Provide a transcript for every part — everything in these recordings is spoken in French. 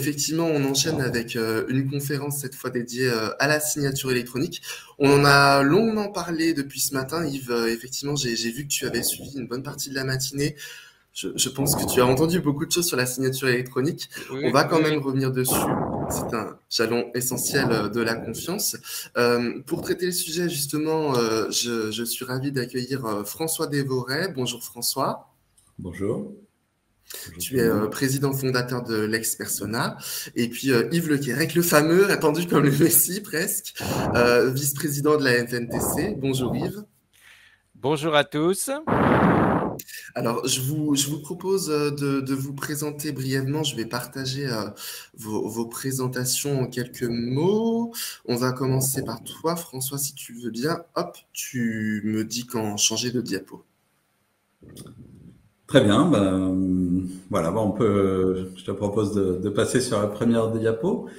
effectivement, on enchaîne avec une conférence cette fois dédiée à la signature électronique. On en a longuement parlé depuis ce matin, Yves. Effectivement, j'ai vu que tu avais suivi une bonne partie de la matinée. Je pense que tu as entendu beaucoup de choses sur la signature électronique. On Oui, va quand oui, même oui. revenir dessus. C'est un jalon essentiel de la confiance. Pour traiter le sujet, justement, je suis ravi d'accueillir François Dévoret. Bonjour François. Bonjour. Bonjour tout Tu le es monde. président fondateur de Lex Persona. Et puis Yves Le Quérec, le fameux, attendu comme le Messi presque, vice-président de la FNTC. Bonjour Yves. Bonjour à tous. Alors, je vous propose de vous présenter brièvement. Je vais partager vos présentations en quelques mots. On va commencer par toi, François, si tu veux bien. Hop, tu me dis quand changer de diapo. Très bien. Voilà, je te propose de passer sur la première diapo.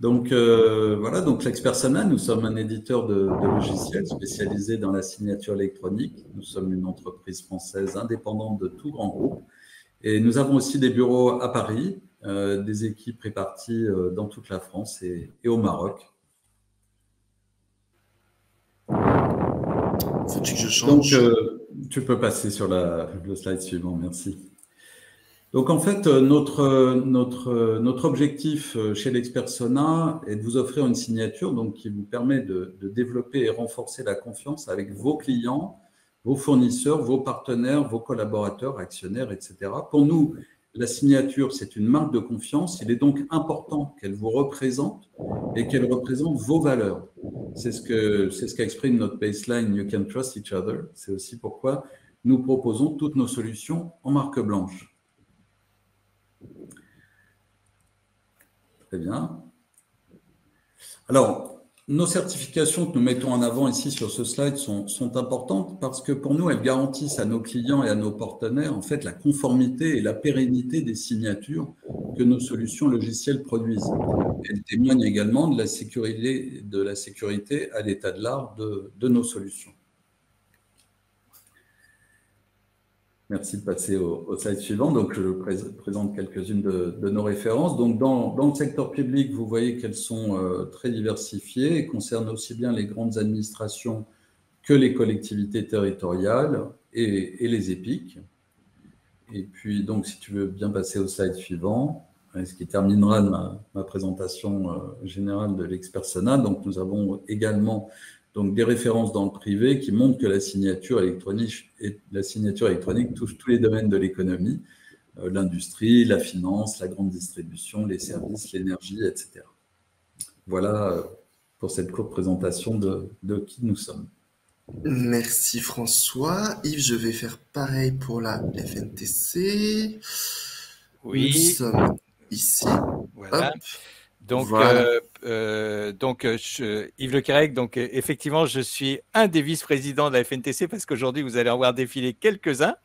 Donc, voilà, donc Lex Persona, nous sommes un éditeur de logiciels spécialisé dans la signature électronique. Nous sommes une entreprise française indépendante de tout grand groupe. Et nous avons aussi des bureaux à Paris, des équipes réparties dans toute la France et au Maroc. Faut-tu que je change? Donc, tu peux passer sur le slide suivant, merci. Donc, en fait, notre objectif chez Lex Persona est de vous offrir une signature donc, qui vous permet de développer et renforcer la confiance avec vos clients, vos fournisseurs, vos partenaires, vos collaborateurs, actionnaires, etc. Pour nous, la signature, c'est une marque de confiance. Il est donc important qu'elle vous représente et qu'elle représente vos valeurs. C'est ce qu'exprime notre baseline You Can Trust Each Other. C'est aussi pourquoi nous proposons toutes nos solutions en marque blanche. Très bien. Alors, nos certifications que nous mettons en avant ici sur ce slide sont importantes parce que pour nous, elles garantissent à nos clients et à nos partenaires en fait la conformité et la pérennité des signatures que nos solutions logicielles produisent. Elles témoignent également de la sécurité à l'état de l'art de nos solutions. Merci de passer au slide suivant. Donc, je présente quelques-unes de nos références. Donc, dans le secteur public, vous voyez qu'elles sont très diversifiées et concernent aussi bien les grandes administrations que les collectivités territoriales et les EPIC. Et puis, donc, si tu veux bien passer au slide suivant, ce qui terminera de ma présentation générale de Lex Persona. Donc, nous avons également donc, des références dans le privé qui montrent que la signature électronique touche tous les domaines de l'économie, l'industrie, la finance, la grande distribution, les services, l'énergie, etc. Voilà pour cette courte présentation de qui nous sommes. Merci François. Yves, je vais faire pareil pour la FNTC. Oui. Nous sommes ici. Voilà. Hop. Donc, Voilà. Yves Le Quérec, donc effectivement, je suis un des vice-présidents de la FNTC parce qu'aujourd'hui, vous allez en voir défiler quelques-uns.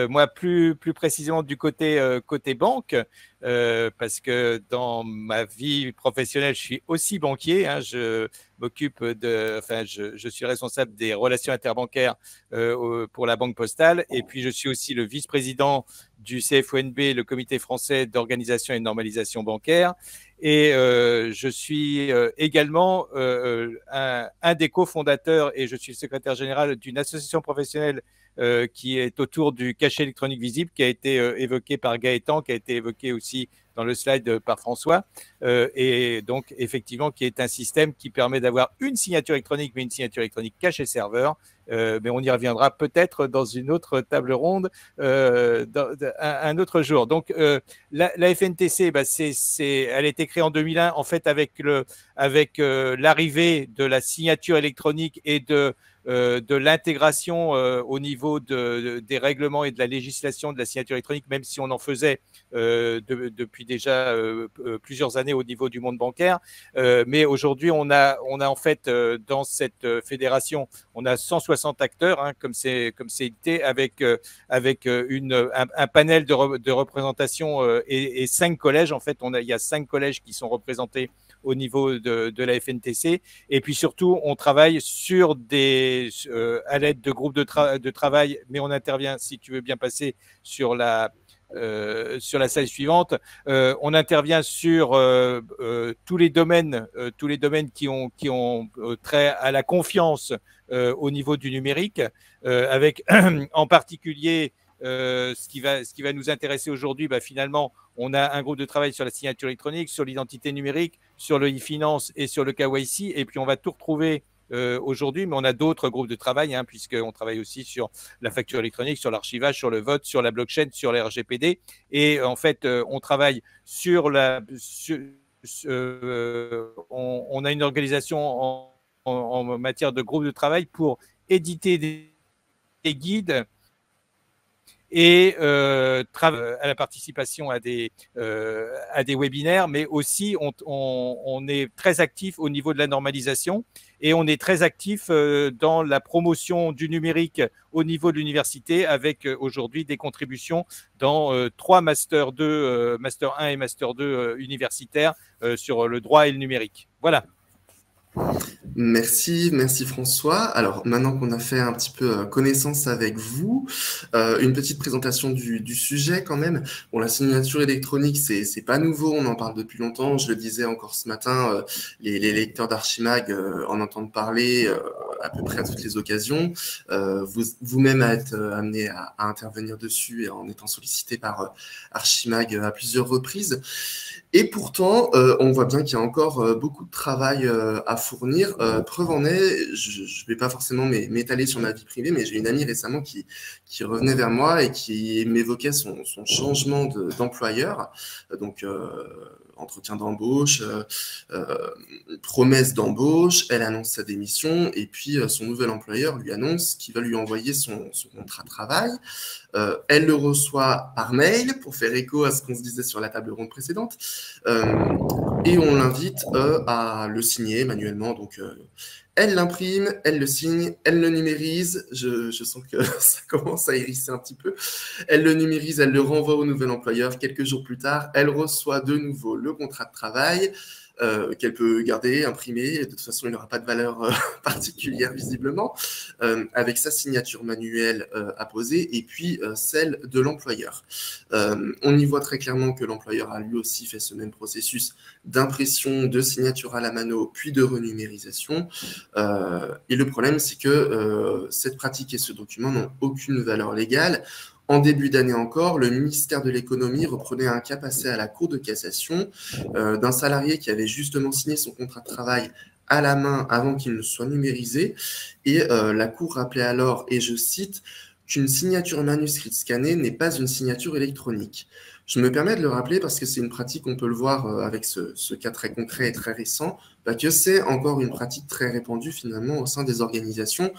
Moi, plus précisément du côté banque, parce que dans ma vie professionnelle, je suis aussi banquier. Hein, je suis responsable des relations interbancaires pour la Banque Postale, et puis je suis aussi le vice-président du CFONB, le Comité français d'organisation et de normalisation bancaire. Et je suis également un des cofondateurs et je suis le secrétaire général d'une association professionnelle qui est autour du cachet électronique visible, qui a été évoqué par Gaëtan, qui a été évoqué aussi dans le slide par François, et donc effectivement qui est un système qui permet d'avoir une signature électronique, mais une signature électronique cachée serveur. Mais on y reviendra peut-être dans une autre table ronde un autre jour. Donc la FNTC, elle a été créée en 2001 en fait avec l'arrivée de la signature électronique et de l'intégration au niveau des règlements et de la législation de la signature électronique, même si on en faisait depuis déjà plusieurs années au niveau du monde bancaire. Mais aujourd'hui, on a en fait dans cette fédération, on a 160 acteurs, hein, comme c'est été, avec un panel de représentation et 5 collèges. En fait, il y a 5 collèges qui sont représentés au niveau de la FNTC. Et puis surtout, on travaille sur à l'aide de groupes de travail, mais on intervient, si tu veux bien passer, sur sur la slide suivante. On intervient sur tous les domaines qui ont trait à la confiance au niveau du numérique, avec en particulier ce qui va nous intéresser aujourd'hui. Finalement, on a un groupe de travail sur la signature électronique, sur l'identité numérique, sur le e-finance et sur le KYC, et puis on va tout retrouver aujourd'hui, mais on a d'autres groupes de travail, puisqu'on travaille aussi sur la facture électronique, sur l'archivage, sur le vote, sur la blockchain, sur les RGPD. Et en fait, on travaille sur on a une organisation en matière de groupe de travail pour éditer des guides et à la participation à des webinaires, mais aussi on est très actif au niveau de la normalisation et on est très actif dans la promotion du numérique au niveau de l'université, avec aujourd'hui des contributions dans 3 Master 2, Master 1 et Master 2 universitaires sur le droit et le numérique. Voilà. Merci François. Alors maintenant qu'on a fait un petit peu connaissance avec vous, une petite présentation du sujet quand même. Bon, la signature électronique, c'est pas nouveau, on en parle depuis longtemps. Je le disais encore ce matin, les lecteurs d'Archimag en entendent parler à peu près à toutes les occasions. Vous-même à être amené à intervenir dessus et en étant sollicité par Archimag à plusieurs reprises. Et pourtant, on voit bien qu'il y a encore beaucoup de travail à fournir. Preuve en est, je ne vais pas forcément m'étaler sur ma vie privée, mais j'ai une amie récemment qui revenait vers moi et qui m'évoquait son changement d'employeur. Donc, entretien d'embauche, promesse d'embauche, elle annonce sa démission et puis son nouvel employeur lui annonce qu'il va lui envoyer son contrat de travail. Elle le reçoit par mail pour faire écho à ce qu'on se disait sur la table ronde précédente et on l'invite à le signer manuellement. Donc, elle l'imprime, elle le signe, elle le numérise. Je sens que ça commence à hérisser un petit peu. Elle le numérise, elle le renvoie au nouvel employeur. Quelques jours plus tard, elle reçoit de nouveau le contrat de travail qu'elle peut garder, imprimer. De toute façon, il n'aura pas de valeur particulière visiblement, avec sa signature manuelle apposée et puis celle de l'employeur. On y voit très clairement que l'employeur a lui aussi fait ce même processus d'impression, de signature à la mano, puis de renumérisation. Et le problème, c'est que cette pratique et ce document n'ont aucune valeur légale. En début d'année encore, le ministère de l'économie reprenait un cas passé à la Cour de cassation d'un salarié qui avait justement signé son contrat de travail à la main avant qu'il ne soit numérisé. Et la Cour rappelait alors, et je cite, qu'une signature manuscrite scannée n'est pas une signature électronique. Je me permets de le rappeler parce que c'est une pratique, on peut le voir avec ce cas très concret et très récent, que c'est encore une pratique très répandue finalement au sein des organisations.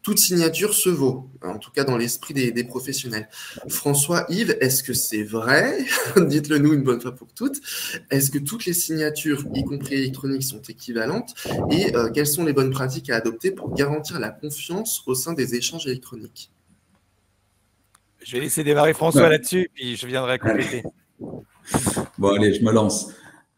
Toute signature se vaut, en tout cas dans l'esprit des professionnels. François-Yves, est-ce que c'est vrai? Dites-le nous une bonne fois pour toutes. Est-ce que toutes les signatures, y compris électroniques, sont équivalentes? Et quelles sont les bonnes pratiques à adopter pour garantir la confiance au sein des échanges électroniques? Je vais laisser démarrer François là-dessus, puis je viendrai compléter. Bon, allez, je me lance.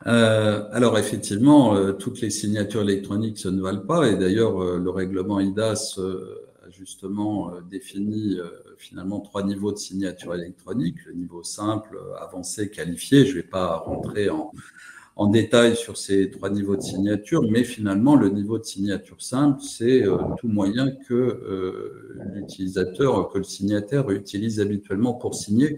Alors, effectivement, toutes les signatures électroniques, ça ne valent pas. Et d'ailleurs, le règlement IDAS a justement défini finalement 3 niveaux de signature électronique. Le niveau simple, avancé, qualifié. Je ne vais pas rentrer en détail sur ces 3 niveaux de signature, mais finalement, le niveau de signature simple, c'est tout moyen que l'utilisateur, que le signataire utilise habituellement pour signer.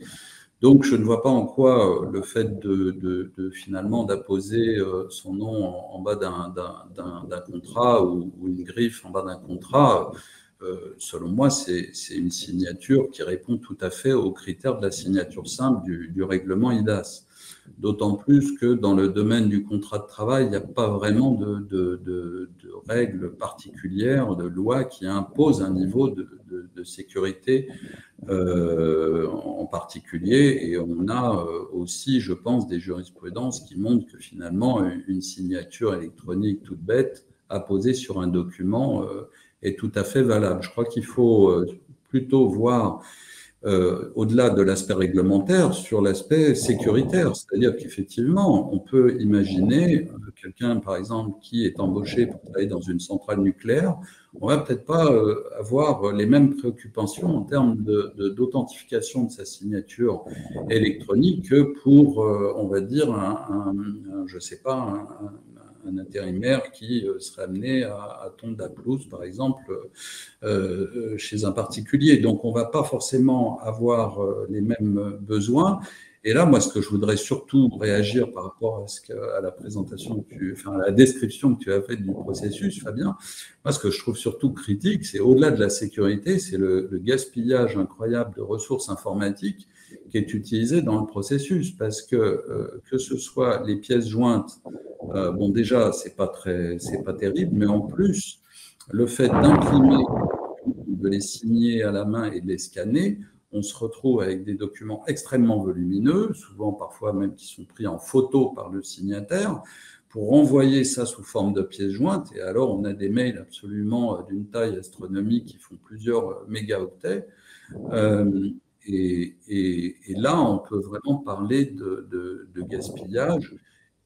Donc, je ne vois pas en quoi le fait de finalement d'apposer son nom en bas d'un contrat ou une griffe en bas d'un contrat, selon moi, c'est une signature qui répond tout à fait aux critères de la signature simple du règlement IDAS. D'autant plus que dans le domaine du contrat de travail, il n'y a pas vraiment de règles particulières, de loi qui imposent un niveau de sécurité en particulier. Et on a aussi, je pense, des jurisprudences qui montrent que finalement, une signature électronique toute bête apposée sur un document est tout à fait valable. Je crois qu'il faut plutôt voir au-delà de l'aspect réglementaire, sur l'aspect sécuritaire. C'est-à-dire qu'effectivement, on peut imaginer quelqu'un, par exemple, qui est embauché pour travailler dans une centrale nucléaire, on va peut-être pas avoir les mêmes préoccupations en termes d'authentification de sa signature électronique que pour, on va dire, je sais pas, un intérimaire qui serait amené à tondre la pelouse, par exemple, chez un particulier. Donc, on ne va pas forcément avoir les mêmes besoins. Et là, moi, ce que je voudrais surtout réagir par rapport à la présentation, à la description que tu as faite du processus, Fabien, moi, ce que je trouve surtout critique, c'est au-delà de la sécurité, c'est le gaspillage incroyable de ressources informatiques qui est utilisé dans le processus, parce que ce soit les pièces jointes, bon, déjà, c'est pas terrible, mais en plus, le fait d'imprimer, de les signer à la main et de les scanner, on se retrouve avec des documents extrêmement volumineux, souvent parfois même qui sont pris en photo par le signataire, pour envoyer ça sous forme de pièces jointes. Et alors, on a des mails absolument d'une taille astronomique qui font plusieurs mégaoctets. Et là, on peut vraiment parler de gaspillage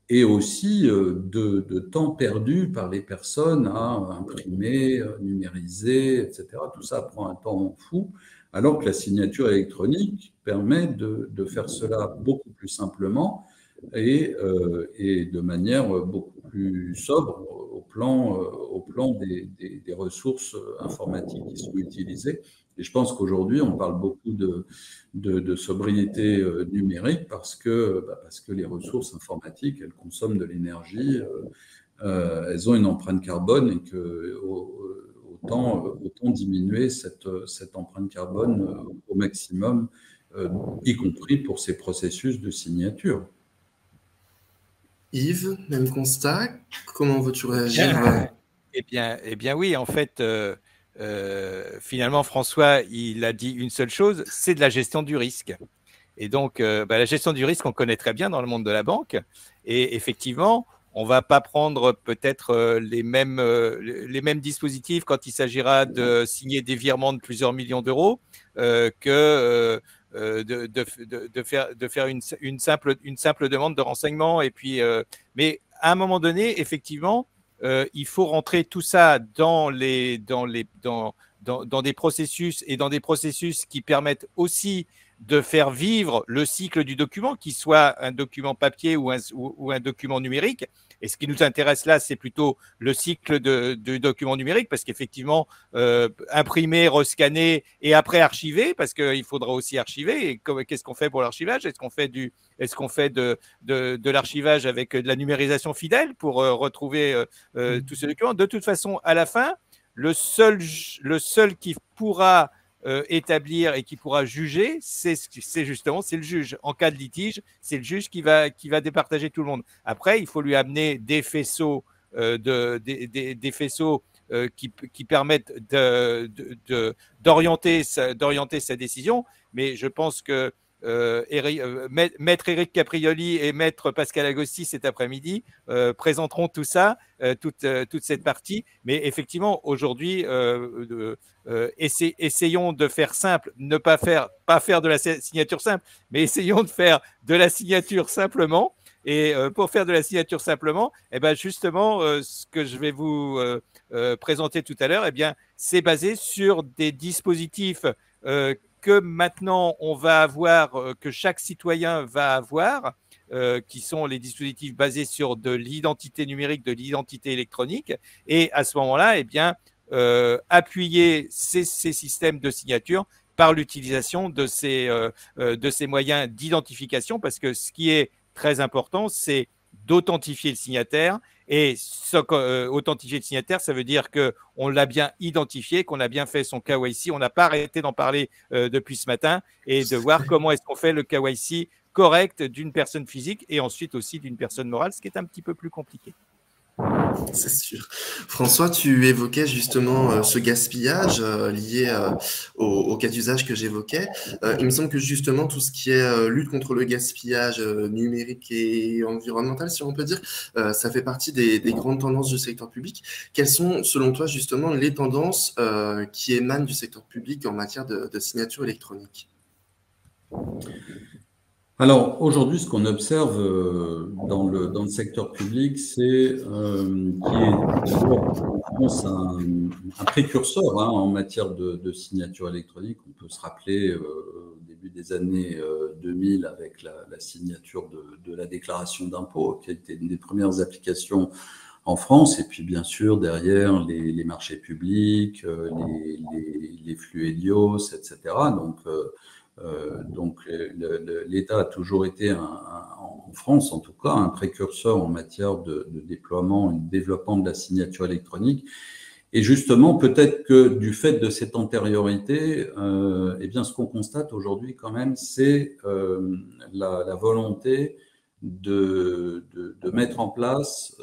et aussi de temps perdu par les personnes à imprimer, numériser, etc. Tout ça prend un temps fou, alors que la signature électronique permet de faire cela beaucoup plus simplement et de manière beaucoup plus sobre au plan des ressources informatiques qui sont utilisées. Et je pense qu'aujourd'hui, on parle beaucoup de sobriété numérique parce que les ressources informatiques, elles consomment de l'énergie, elles ont une empreinte carbone et que autant diminuer cette empreinte carbone au maximum, y compris pour ces processus de signature. Yves, même constat. Comment veux-tu réagir? Eh bien oui, en fait, finalement, François, il a dit une seule chose, c'est de la gestion du risque. Et donc, la gestion du risque, on connaît très bien dans le monde de la banque. Et effectivement, on ne va pas prendre peut-être les mêmes dispositifs quand il s'agira de signer des virements de plusieurs millions d'euros que de faire une simple demande de renseignement. Et puis, mais à un moment donné, effectivement, il faut rentrer tout ça dans des processus et dans des processus qui permettent aussi de faire vivre le cycle du document, qu'il soit un document papier ou un document numérique. Et ce qui nous intéresse là, c'est plutôt le cycle de document numérique, parce qu'effectivement, imprimer, rescanner et après archiver, parce qu'il faudra aussi archiver. Et qu'est-ce qu'on fait pour l'archivage? Est-ce qu'on fait de l'archivage avec de la numérisation fidèle pour retrouver tous ces documents? De toute façon, à la fin, le seul qui pourra établir et qui pourra juger, c'est le juge. En cas de litige, c'est le juge qui va départager tout le monde. Après, il faut lui amener des faisceaux, des faisceaux qui permettent d'orienter sa décision. Mais je pense que Maître Éric Caprioli et Maître Pascal Agostí cet après-midi présenteront tout ça, toute cette partie. Mais effectivement, aujourd'hui, essayons de faire simple, pas faire de la signature simple, mais essayons de faire de la signature simplement. Et pour faire de la signature simplement, eh ben justement, ce que je vais vous présenter tout à l'heure, eh bien, c'est basé sur des dispositifs que maintenant on va avoir, que chaque citoyen va avoir, qui sont les dispositifs basés sur de l'identité numérique, de l'identité électronique. Et à ce moment-là, eh bien, appuyer ces systèmes de signature par l'utilisation de ces moyens d'identification, parce que ce qui est très important, c'est d'authentifier le signataire. Et authentifier le signataire, ça veut dire qu'on l'a bien identifié, qu'on a bien fait son KYC. On n'a pas arrêté d'en parler depuis ce matin, et de voir comment est-ce qu'on fait le KYC correct d'une personne physique et ensuite aussi d'une personne morale, ce qui est un petit peu plus compliqué. C'est sûr. François, tu évoquais justement ce gaspillage lié au cas d'usage que j'évoquais. Il me semble que justement tout ce qui est lutte contre le gaspillage numérique et environnemental, si on peut dire, ça fait partie des grandes tendances du secteur public. Quelles sont, selon toi, justement, les tendances qui émanent du secteur public en matière de signature électronique? Alors, aujourd'hui, ce qu'on observe dans le secteur public, c'est qui est en France un précurseur en matière de signature électronique. On peut se rappeler au début des années 2000 avec la signature de la déclaration d'impôt, qui a été une des premières applications en France. Et puis, bien sûr, derrière, les marchés publics, les flux Helios, etc. Donc, l'État a toujours été, en France en tout cas, un précurseur en matière de déploiement et de développement de la signature électronique. Et justement, peut-être que du fait de cette antériorité, eh bien, ce qu'on constate aujourd'hui quand même, c'est la volonté de mettre en place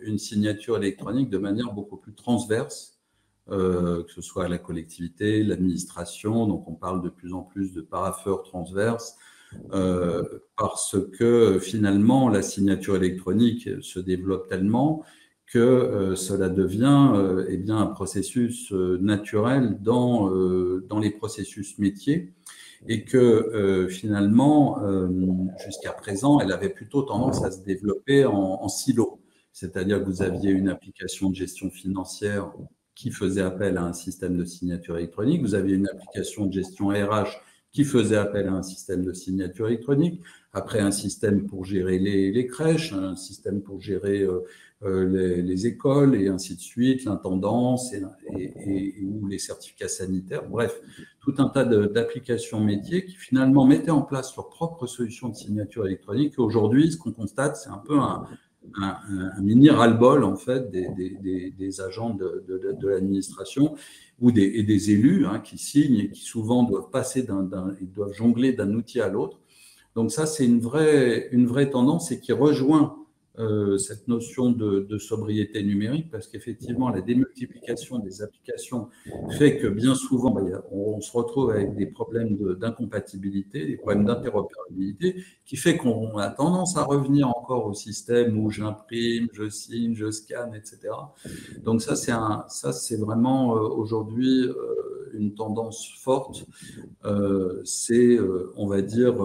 une signature électronique de manière beaucoup plus transverse, que ce soit la collectivité, l'administration. Donc, on parle de plus en plus de parapheurs transverses, parce que finalement, la signature électronique se développe tellement que cela devient eh bien, un processus naturel dans les processus métiers, et que finalement, jusqu'à présent, elle avait plutôt tendance à se développer en silo. C'est-à-dire que vous aviez une application de gestion financière qui faisait appel à un système de signature électronique. Vous aviez une application de gestion RH qui faisait appel à un système de signature électronique. Après, un système pour gérer les crèches, un système pour gérer les écoles, et ainsi de suite, l'intendance ou les certificats sanitaires. Bref, tout un tas d'applications métiers qui finalement mettaient en place leur propre solution de signature électronique. Et aujourd'hui, ce qu'on constate, c'est un peu un mini ras-le-bol en fait des agents de l'administration ou des élus qui signent et qui souvent doivent doivent jongler d'un outil à l'autre. Donc ça, c'est une vraie tendance, et qui rejoint cette notion de sobriété numérique, parce qu'effectivement, la démultiplication des applications fait que bien souvent, on se retrouve avec des problèmes d'incompatibilité, des problèmes d'interopérabilité, qui fait qu'on a tendance à revenir encore au système où j'imprime, je signe, je scanne, etc. Donc ça, c'est vraiment aujourd'hui une tendance forte. C'est, on va dire,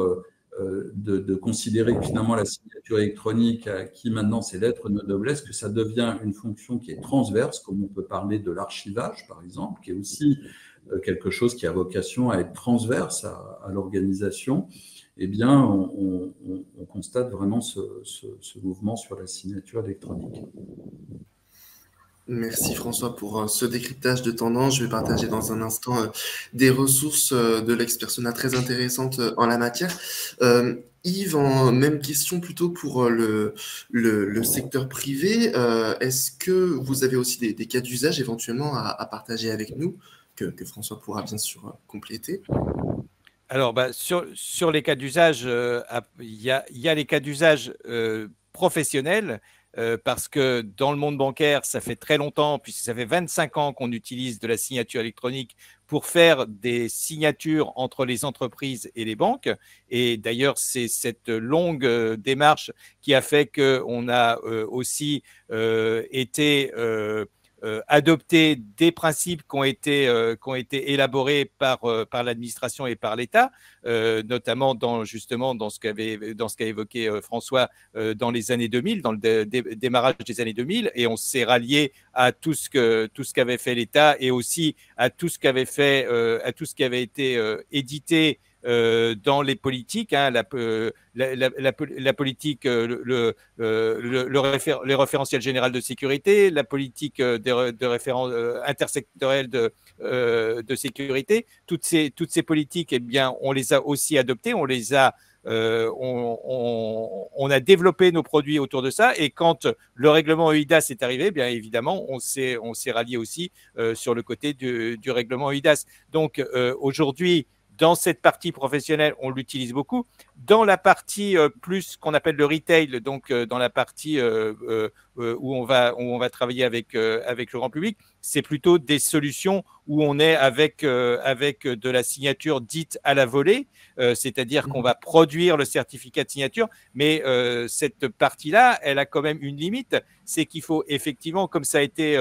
de considérer que finalement la signature électronique, qui maintenant c'est lettre de noblesse, que ça devient une fonction qui est transverse, comme on peut parler de l'archivage par exemple, qui est aussi quelque chose qui a vocation à être transverse à l'organisation. Eh bien, on constate vraiment ce mouvement sur la signature électronique. Merci François pour ce décryptage de tendance. Je vais partager dans un instant des ressources de l'ex-persona très intéressantes en la matière. Yves, même question plutôt pour le secteur privé. Est-ce que vous avez aussi des cas d'usage éventuellement à partager avec nous, que François pourra bien sûr compléter? Alors, sur les cas d'usage, il y a les cas d'usage professionnels, parce que dans le monde bancaire, ça fait très longtemps, puisque ça fait 25 ans qu'on utilise de la signature électronique pour faire des signatures entre les entreprises et les banques. Et d'ailleurs, c'est cette longue démarche qui a fait qu'on a aussi été adopter des principes qui ont été élaborés par l'administration et par l'État, notamment justement dans ce qu'a évoqué François dans les années 2000, dans le démarrage des années 2000, et on s'est rallié à tout ce qu'avait fait l'État, et aussi à tout ce qu'avait fait, à tout ce qui avait été édité dans les politiques, la politique, les référentiels généraux de sécurité, la politique de référence intersectorielle de sécurité. Toutes ces politiques, eh bien, on les a aussi adoptées, on a développé nos produits autour de ça, et quand le règlement EIDAS est arrivé, bien évidemment, on s'est rallié aussi sur le côté du règlement EIDAS. Donc aujourd'hui, dans cette partie professionnelle, on l'utilise beaucoup. Dans la partie plus qu'on appelle le retail, donc dans la partie où on va travailler avec le grand public, c'est plutôt des solutions où on est avec de la signature dite à la volée, c'est-à-dire qu'on va produire le certificat de signature, mais cette partie-là, elle a quand même une limite, c'est qu'il faut effectivement, comme ça a été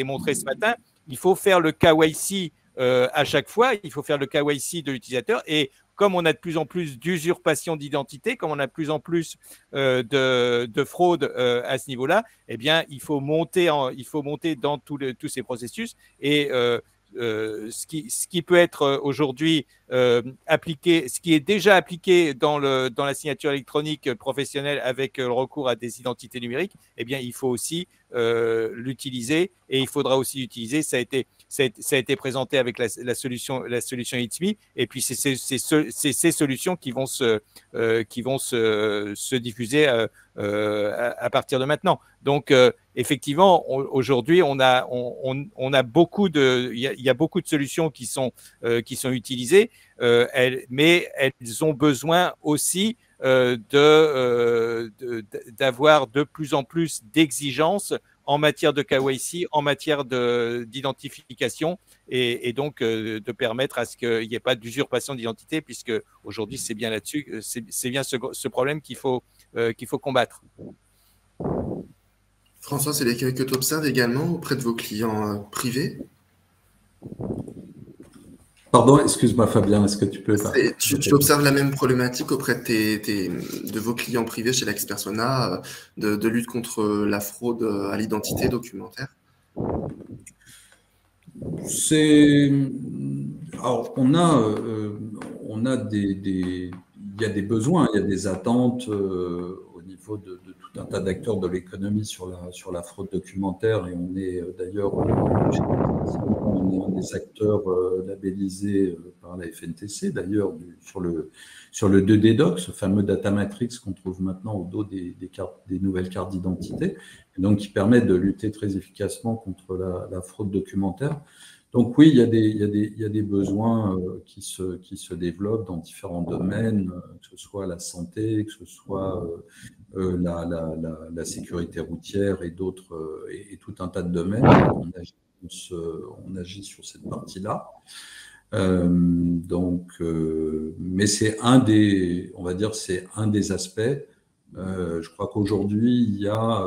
montré ce matin, il faut faire le KYC à chaque fois, il faut faire le KYC de l'utilisateur, et comme on a de plus en plus d'usurpation d'identité, comme on a de plus en plus de fraude à ce niveau-là, eh bien, il faut monter dans tous ces processus. Et ce qui peut être aujourd'hui appliqué, ce qui est déjà appliqué dans la signature électronique professionnelle avec le recours à des identités numériques, eh bien, il faut aussi l'utiliser, et il faudra aussi l'utiliser. Ça a été présenté avec la solution It's Me, et puis c'est ces solutions qui vont se diffuser à partir de maintenant. Donc, effectivement, aujourd'hui, il y a beaucoup de solutions qui sont utilisées, mais elles ont besoin aussi d'avoir de plus en plus d'exigences en matière de KYC, en matière d'identification, et donc de permettre à ce qu'il n'y ait pas d'usurpation d'identité, puisque aujourd'hui, c'est bien là-dessus, c'est bien ce problème qu'il faut combattre. François, c'est l'écueil que tu observes également auprès de vos clients privés? Pardon, excuse-moi Fabien, est-ce que tu peux... Tu observes la même problématique auprès de vos clients privés chez Lex Persona, de lutte contre la fraude à l'identité documentaire? Alors, il y a des besoins, il y a des attentes au niveau de tout un tas d'acteurs de l'économie sur la fraude documentaire, et on est d'ailleurs un des acteurs labellisés par la FNTC, d'ailleurs, sur le 2D Doc, ce fameux data matrix qu'on trouve maintenant au dos des nouvelles cartes d'identité, et donc qui permet de lutter très efficacement contre la fraude documentaire. Donc oui, il y a des besoins qui se développent dans différents domaines, que ce soit la santé, que ce soit la sécurité routière et d'autres, et tout un tas de domaines. On agit sur cette partie-là. Mais c'est on va dire, c'est un des aspects. Je crois qu'aujourd'hui, il y a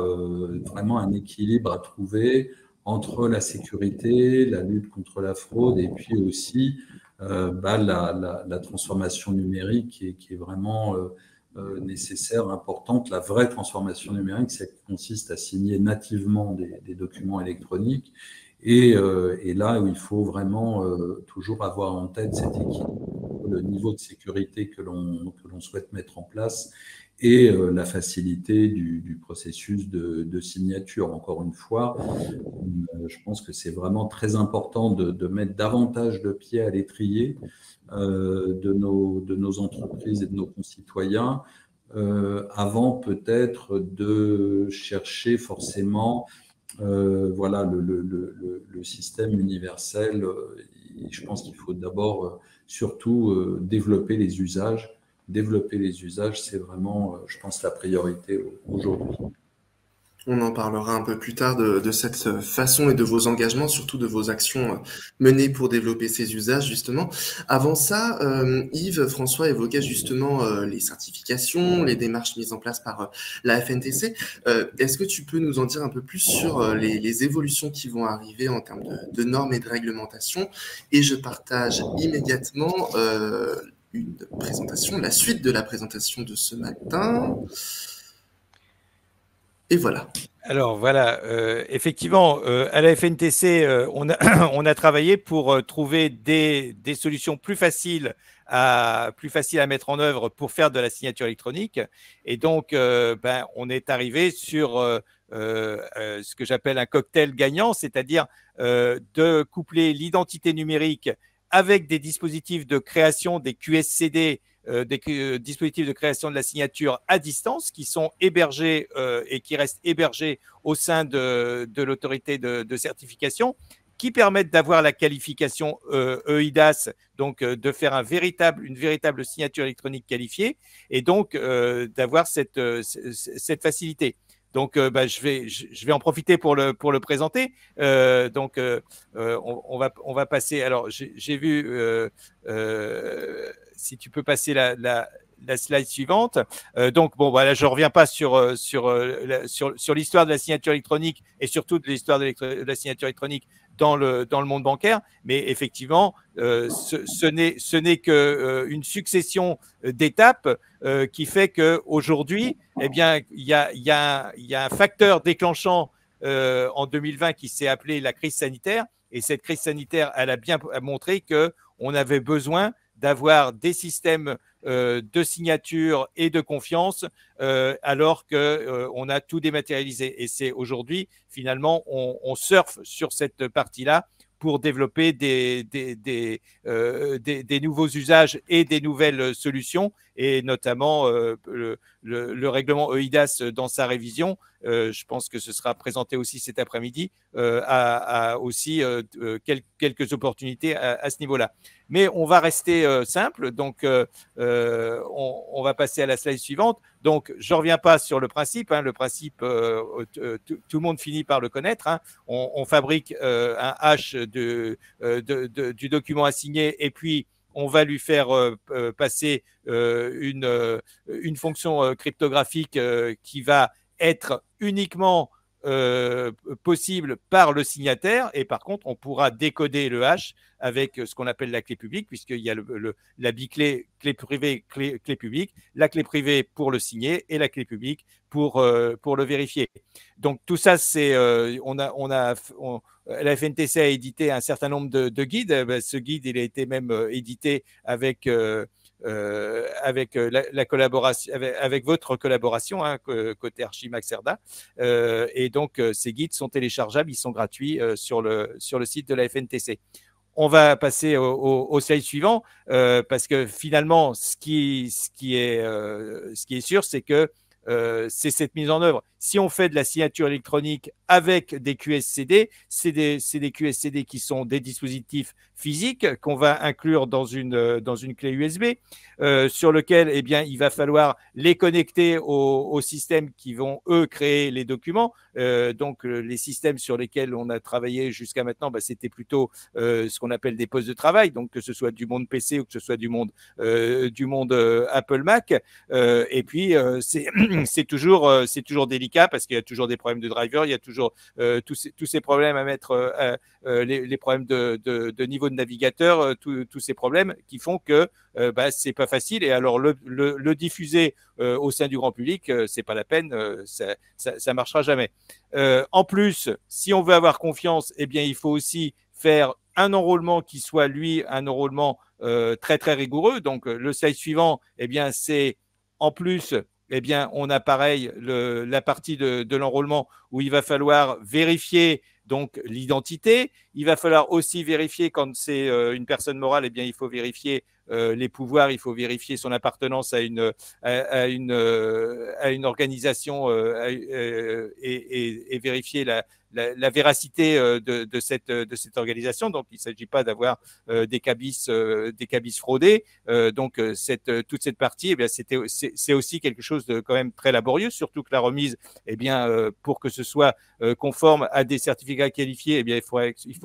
vraiment un équilibre à trouver entre la sécurité, la lutte contre la fraude, et puis aussi la transformation numérique qui est vraiment nécessaire, importante. La vraie transformation numérique, c'est qu'elle consiste à signer nativement des documents électroniques, et là où il faut vraiment toujours avoir en tête cet équilibre, le niveau de sécurité que l'on souhaite mettre en place, et la facilité du processus de signature. Encore une fois, je pense que c'est vraiment très important de mettre davantage de pieds à l'étrier de nos entreprises et de nos concitoyens, avant peut-être de chercher forcément le système universel. Je pense qu'il faut d'abord surtout développer les usages. Développer les usages, c'est vraiment, je pense, la priorité aujourd'hui. On en parlera un peu plus tard de cette façon et de vos engagements, surtout de vos actions menées pour développer ces usages, justement. Avant ça, Yves, François évoquait justement les certifications, les démarches mises en place par la FNTC. Est-ce que tu peux nous en dire un peu plus sur les évolutions qui vont arriver en termes de normes et de réglementation? Et je partage immédiatement la suite de la présentation de ce matin. Et voilà. Alors voilà, effectivement, à la FNTC, on a travaillé pour trouver des solutions plus faciles à mettre en œuvre pour faire de la signature électronique. Et donc, on est arrivé sur ce que j'appelle un cocktail gagnant, c'est-à-dire de coupler l'identité numérique avec des dispositifs de création, des QSCD, des dispositifs de création de la signature à distance qui sont hébergés et qui restent hébergés au sein de l'autorité de certification, qui permettent d'avoir la qualification EIDAS, donc de faire une véritable signature électronique qualifiée, et donc d'avoir cette facilité. Donc, je vais en profiter pour le présenter. On va passer. Alors, j'ai vu, si tu peux passer la slide suivante. Donc, bon, voilà, je ne reviens pas sur l'histoire de la signature électronique et surtout de l'histoire de la signature électronique dans le monde bancaire, mais effectivement, ce n'est qu'une succession d'étapes qui fait qu'aujourd'hui, eh bien, il y a un facteur déclenchant en 2020 qui s'est appelé la crise sanitaire. Et cette crise sanitaire, elle a bien montré qu'on avait besoin d'avoir des systèmes de signature et de confiance alors qu'on a tout dématérialisé. Et c'est aujourd'hui, finalement, on surfe sur cette partie-là pour développer des nouveaux usages et des nouvelles solutions, et notamment le règlement EIDAS dans sa révision, je pense que ce sera présenté aussi cet après-midi, a aussi quelques opportunités à ce niveau-là. Mais on va rester simple, donc on va passer à la slide suivante. Donc, je ne reviens pas sur le principe. Le principe, tout le monde finit par le connaître. On fabrique un hash du document à signer et puis on va lui faire passer une fonction cryptographique qui va être uniquement possible par le signataire, et par contre on pourra décoder le hash avec ce qu'on appelle la clé publique, puisqu'il y a la biclé, clé privée, clé publique, la clé privée pour le signer et la clé publique pour le vérifier. Donc tout ça, c'est la FNTC a édité un certain nombre de guides. Ce guide, il a été même édité avec la collaboration, avec votre collaboration, côté Archimax Erda. Et donc, ces guides sont téléchargeables, ils sont gratuits sur le site de la FNTC. On va passer au slide suivant, parce que finalement, ce qui est sûr, c'est que c'est cette mise en œuvre. Si on fait de la signature électronique avec des QSCD, c'est des QSCD qui sont des dispositifs physiques qu'on va inclure dans une clé USB, sur lequel, eh bien, il va falloir les connecter aux systèmes qui vont, eux, créer les documents. Donc, les systèmes sur lesquels on a travaillé jusqu'à maintenant, c'était plutôt ce qu'on appelle des postes de travail, donc que ce soit du monde PC ou que ce soit du monde Apple Mac. Et puis, c'est toujours délicat parce qu'il y a toujours des problèmes de driver, il y a toujours tous ces problèmes à mettre, les problèmes de niveau de navigateur, tous ces problèmes qui font que c'est pas facile. Et alors le diffuser au sein du grand public, c'est pas la peine, ça marchera jamais. En plus, si on veut avoir confiance, eh bien il faut aussi faire un enrôlement qui soit, lui, un enrôlement très très rigoureux. Donc le slide suivant, eh bien c'est en plus, eh bien, on a pareil la partie de l'enrôlement où il va falloir vérifier donc l'identité. Il va falloir aussi vérifier, quand c'est une personne morale, eh bien, il faut vérifier les pouvoirs, il faut vérifier son appartenance à une organisation et vérifier la véracité de cette organisation. Donc, il ne s'agit pas d'avoir des cabis fraudés. Donc, toute cette partie, eh bien, c'est aussi quelque chose de quand même très laborieux, surtout que la remise, eh bien, pour que ce soit conforme à des certificats qualifiés, eh bien, il faut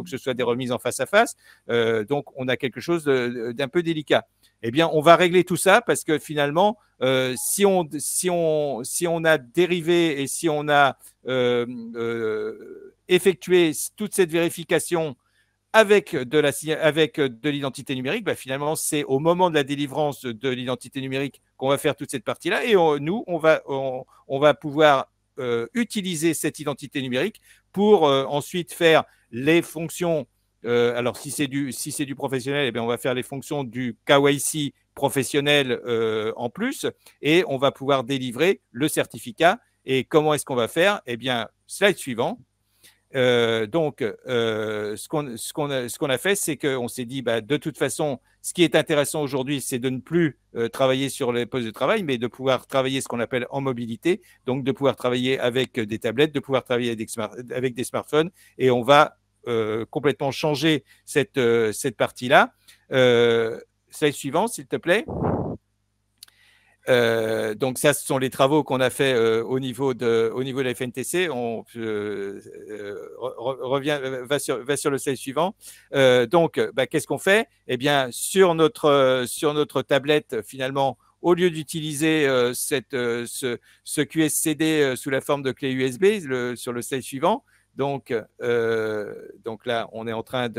que ce soit des remises en face à face. Donc, on a quelque chose d'un peu délicat. Eh bien, on va régler tout ça parce que finalement, si on a dérivé et si on a effectué toute cette vérification avec de l'identité numérique, finalement, c'est au moment de la délivrance de l'identité numérique qu'on va faire toute cette partie-là. Et nous, on va pouvoir utiliser cette identité numérique pour ensuite faire les fonctions. Alors, si c'est du professionnel, eh bien, on va faire les fonctions du KYC professionnel en plus, et on va pouvoir délivrer le certificat. Et comment est-ce qu'on va faire? Eh bien, slide suivant. Donc, ce qu'on a fait, c'est qu'on s'est dit, de toute façon, ce qui est intéressant aujourd'hui, c'est de ne plus travailler sur les postes de travail, mais de pouvoir travailler ce qu'on appelle en mobilité, donc de pouvoir travailler avec des tablettes, de pouvoir travailler avec des smartphones, et on va complètement changer cette partie-là. Slide suivant, s'il te plaît. Donc ça, ce sont les travaux qu'on a fait au niveau de la FNTC. On va sur le slide suivant. Donc, qu'est-ce qu'on fait? Eh bien, sur notre tablette, finalement, au lieu d'utiliser ce QSCD sous la forme de clé USB sur le slide suivant, donc là, on est en train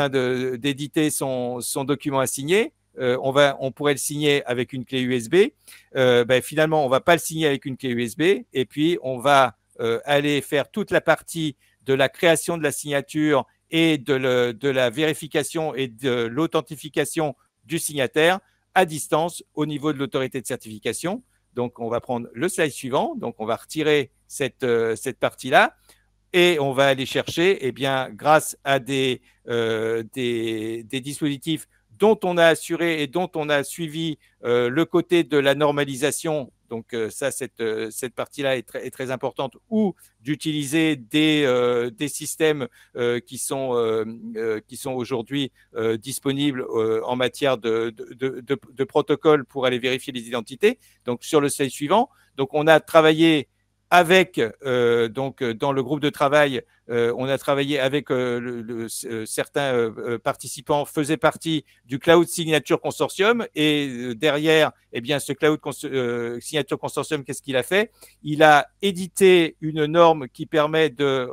d'éditer son document à signer. On pourrait le signer avec une clé USB. Finalement, on ne va pas le signer avec une clé USB. Et puis, on va aller faire toute la partie de la création de la signature et de la vérification et de l'authentification du signataire à distance au niveau de l'autorité de certification. Donc, on va prendre le slide suivant. Donc, on va retirer cette partie-là. Et on va aller chercher, grâce à des dispositifs dont on a assuré et dont on a suivi le côté de la normalisation. Donc ça, cette partie-là est très importante, ou d'utiliser des systèmes qui sont aujourd'hui disponibles en matière de protocole pour aller vérifier les identités. Donc sur le slide suivant, donc on a travaillé avec, dans le groupe de travail, on a travaillé avec certains participants faisaient partie du Cloud Signature Consortium, et derrière, ce Cloud Signature Consortium, qu'est-ce qu'il a fait? Il a édité une norme qui permet de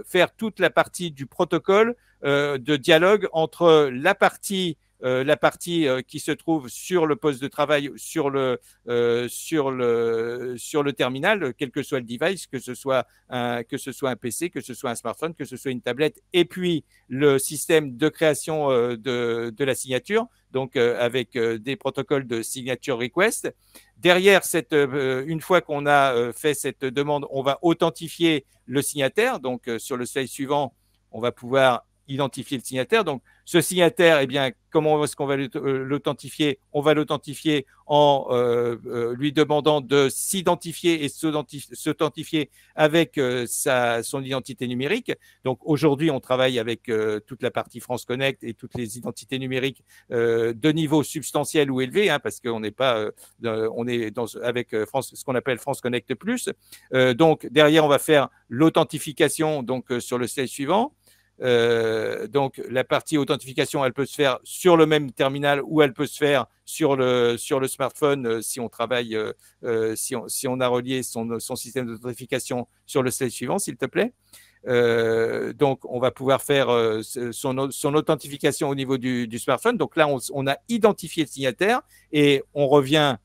faire toute la partie du protocole de dialogue entre la partie qui se trouve sur le poste de travail, sur le terminal, quel que soit le device, que ce soit un PC, que ce soit un smartphone, que ce soit une tablette, et puis le système de création de la signature, donc avec des protocoles de signature request. Derrière, une fois qu'on a fait cette demande, on va authentifier le signataire. Donc sur le slide suivant, on va pouvoir identifier le signataire. Donc, ce signataire, comment est-ce qu'on va l'authentifier? On va l'authentifier en lui demandant de s'identifier et s'authentifier avec son identité numérique. Donc, aujourd'hui, on travaille avec toute la partie France Connect et toutes les identités numériques de niveau substantiel ou élevé, parce qu'on n'est pas, on est avec ce qu'on appelle France Connect Plus. Donc, derrière, on va faire l'authentification sur le slide suivant. Donc la partie authentification, elle peut se faire sur le même terminal, ou elle peut se faire sur le smartphone si on travaille, si on a relié son système d'authentification sur le slide suivant, s'il te plaît. Donc on va pouvoir faire son authentification au niveau du smartphone. Donc là, on a identifié le signataire et on revient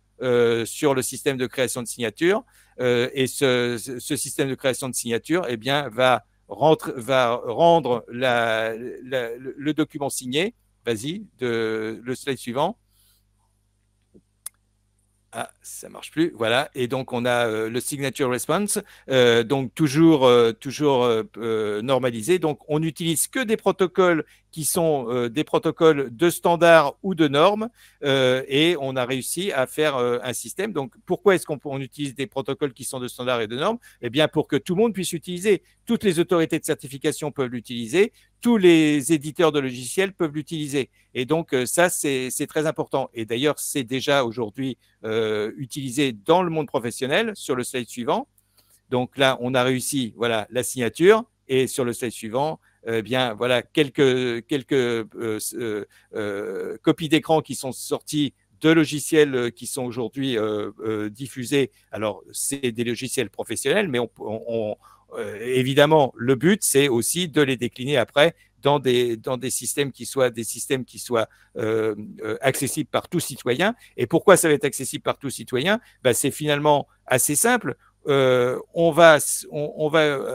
sur le système de création de signature, et ce système de création de signature va rendre le document signé. Vas-y, le slide suivant. Ah, ça marche plus. Voilà. Et donc, on a le signature response, donc toujours normalisé. Donc, on n'utilise que des protocoles qui sont des protocoles de standard ou de normes, et on a réussi à faire un système. Donc, pourquoi est-ce qu'on utilise des protocoles qui sont de standard et de normes? Pour que tout le monde puisse l'utiliser. Toutes les autorités de certification peuvent l'utiliser. Tous les éditeurs de logiciels peuvent l'utiliser. Et donc, ça, c'est très important. Et d'ailleurs, c'est déjà aujourd'hui utilisé dans le monde professionnel. Sur le slide suivant, donc là, on a réussi, voilà, la signature. Et sur le slide suivant, voilà, quelques copies d'écran qui sont sorties de logiciels qui sont aujourd'hui diffusés. Alors, c'est des logiciels professionnels, mais évidemment, le but, c'est aussi de les décliner après dans des systèmes qui soient accessibles par tout citoyen. Et pourquoi ça va être accessible par tout citoyen? C'est finalement assez simple. On va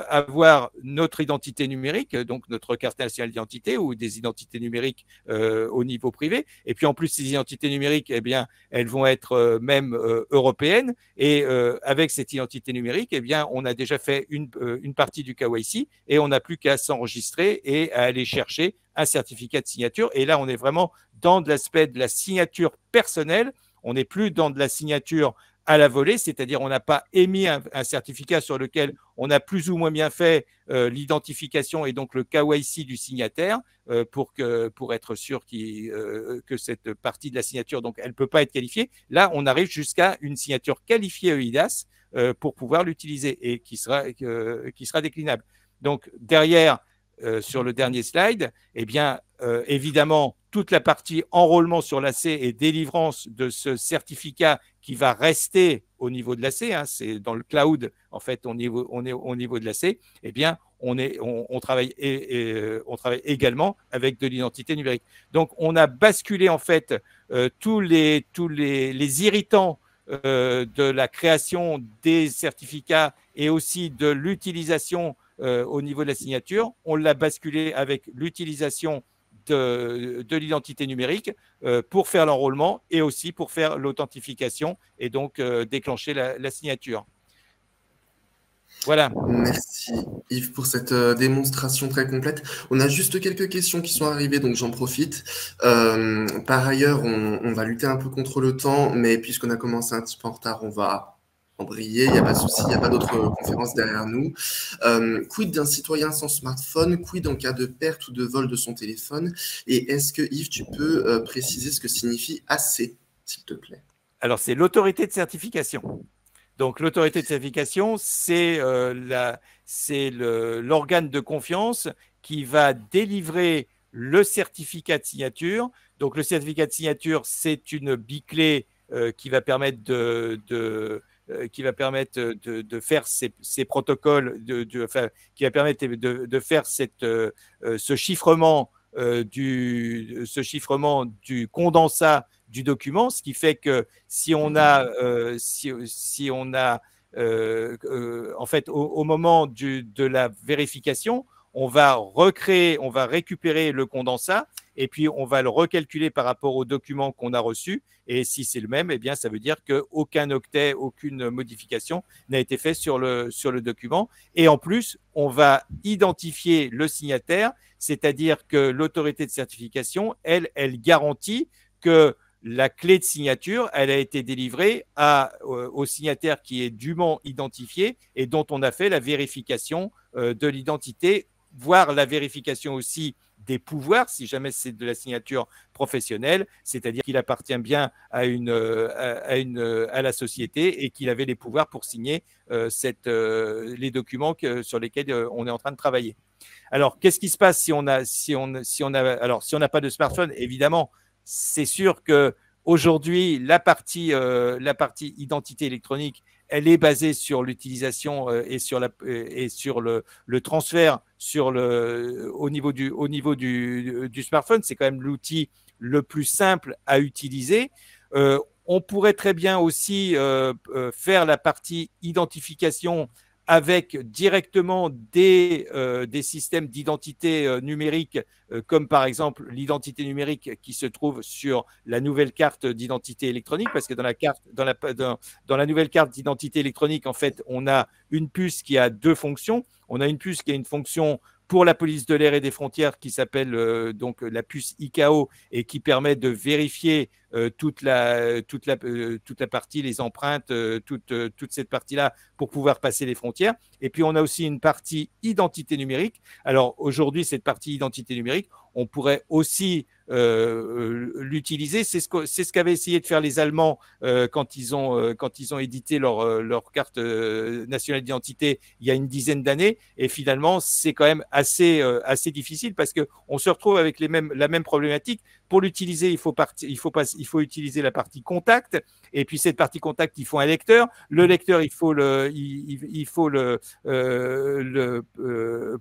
avoir notre identité numérique, donc notre carte nationale d'identité ou des identités numériques au niveau privé. Et puis en plus, ces identités numériques, elles vont être même européennes. Et avec cette identité numérique, on a déjà fait une partie du KYC, et on n'a plus qu'à s'enregistrer et à aller chercher un certificat de signature. Et là, on est vraiment dans de l'aspect de la signature personnelle. On n'est plus dans de la signature à la volée, c'est-à-dire on n'a pas émis un certificat sur lequel on a plus ou moins bien fait l'identification et donc le KYC du signataire pour être sûr que cette partie de la signature, donc elle ne peut pas être qualifiée. Là, on arrive jusqu'à une signature qualifiée EIDAS pour pouvoir l'utiliser et qui sera déclinable. Donc derrière, sur le dernier slide, évidemment toute la partie enrôlement sur l'AC et délivrance de ce certificat qui va rester au niveau de l'AC, hein, c'est dans le cloud, en fait, on est au niveau de l'AC, eh bien, on travaille également avec de l'identité numérique. Donc, on a basculé, en fait, tous les irritants de la création des certificats et aussi de l'utilisation au niveau de la signature. On l'a basculé avec l'utilisation de l'identité numérique pour faire l'enrôlement et aussi pour faire l'authentification et donc déclencher la signature. Voilà. Merci Yves pour cette démonstration très complète. On a juste quelques questions qui sont arrivées, donc j'en profite. Par ailleurs, on va lutter un peu contre le temps, mais puisqu'on a commencé un petit peu en retard, on va embrayer, il n'y a pas de souci, il n'y a pas d'autres conférences derrière nous. Quid d'un citoyen sans smartphone? Quid en cas de perte ou de vol de son téléphone? Et est-ce que Yves, tu peux préciser ce que signifie AC, s'il te plaît? Alors, c'est l'autorité de certification. Donc, l'autorité de certification, c'est l'organe de confiance qui va délivrer le certificat de signature. Donc, le certificat de signature, c'est une biclée qui va permettre de faire ces protocoles, qui va permettre de faire ce chiffrement du condensat du document, ce qui fait que si on a, en fait, au moment de la vérification, on va récupérer le condensat et puis on va le recalculer par rapport au document qu'on a reçu. Et si c'est le même, eh bien, ça veut dire qu'aucun octet, aucune modification n'a été fait sur le document. Et en plus, on va identifier le signataire, c'est-à-dire que l'autorité de certification, elle garantit que la clé de signature, elle a été délivrée au signataire qui est dûment identifié et dont on a fait la vérification de l'identité, voire la vérification aussi des pouvoirs, si jamais c'est de la signature professionnelle, c'est-à-dire qu'il appartient bien à la société et qu'il avait les pouvoirs pour signer les documents sur lesquels on est en train de travailler. Alors, qu'est-ce qui se passe si on n'a pas de smartphone? Évidemment, c'est sûr que aujourd'hui, la partie identité électronique, elle est basée sur l'utilisation et sur le transfert au niveau du smartphone. C'est quand même l'outil le plus simple à utiliser. On pourrait très bien aussi faire la partie identification avec directement des systèmes d'identité numérique, comme par exemple l'identité numérique qui se trouve sur la nouvelle carte d'identité électronique, parce que dans la nouvelle carte d'identité électronique, en fait, on a une puce qui a deux fonctions. On a une puce qui a une fonction pour la police de l'air et des frontières qui s'appelle donc la puce ICAO et qui permet de vérifier toute la partie, les empreintes, toute cette partie-là pour pouvoir passer les frontières. Et puis, on a aussi une partie identité numérique. Alors, aujourd'hui, cette partie identité numérique, on pourrait aussi l'utiliser. C'est ce qu'avaient essayé de faire les Allemands quand ils ont édité leur carte nationale d'identité il y a une dizaine d'années. Et finalement, c'est quand même assez difficile parce qu'on se retrouve avec la même problématique. Pour l'utiliser, il faut utiliser la partie contact. Et puis, cette partie contact, il faut un lecteur. Le lecteur, il faut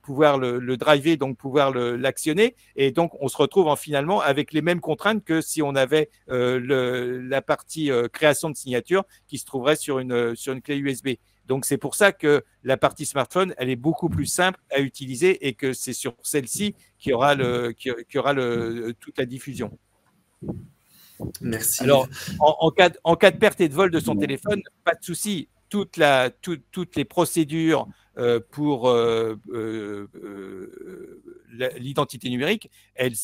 pouvoir le driver, donc pouvoir l'actionner. Et donc, on se retrouve finalement avec les mêmes contraintes que si on avait la partie création de signature qui se trouverait sur une clé USB. Donc, c'est pour ça que la partie smartphone, elle est beaucoup plus simple à utiliser et que c'est sur celle-ci qu'il y aura toute la diffusion. Merci. Alors, en cas de perte et de vol de son téléphone, pas de souci. Toutes les procédures pour l'identité numérique, elles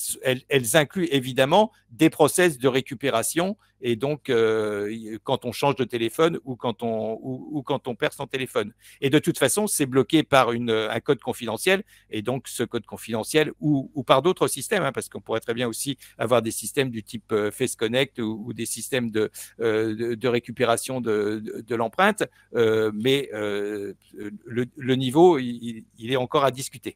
incluent évidemment des process de récupération. Et donc, quand on change de téléphone ou quand on perd son téléphone. Et de toute façon, c'est bloqué par un code confidentiel. Et donc, ce code confidentiel ou par d'autres systèmes, hein, parce qu'on pourrait très bien aussi avoir des systèmes du type Face Connect ou des systèmes de récupération de l'empreinte. Mais le niveau, il est encore à discuter.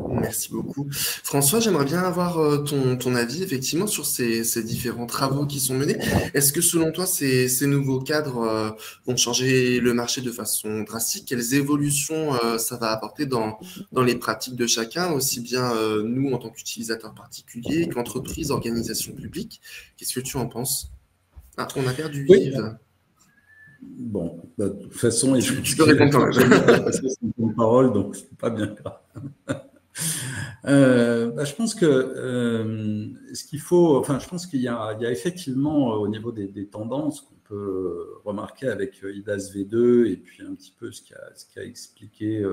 Merci beaucoup. François, j'aimerais bien avoir ton avis effectivement sur ces différents travaux qui sont menés. Est-ce que selon toi, ces nouveaux cadres vont changer le marché de façon drastique? Quelles évolutions ça va apporter dans les pratiques de chacun, aussi bien nous en tant qu'utilisateurs particuliers qu'entreprises, organisations publiques? Qu'est-ce que tu en penses? Ah, on a perdu Yves. Bon, de toute façon, tu peux répondre quand même. C'est une parole, donc c'est pas bien grave. Je pense que ce qu'il faut, enfin, je pense qu'il y a effectivement au niveau des tendances qu'on peut remarquer avec IDAS V2 et puis un petit peu ce qu'a expliqué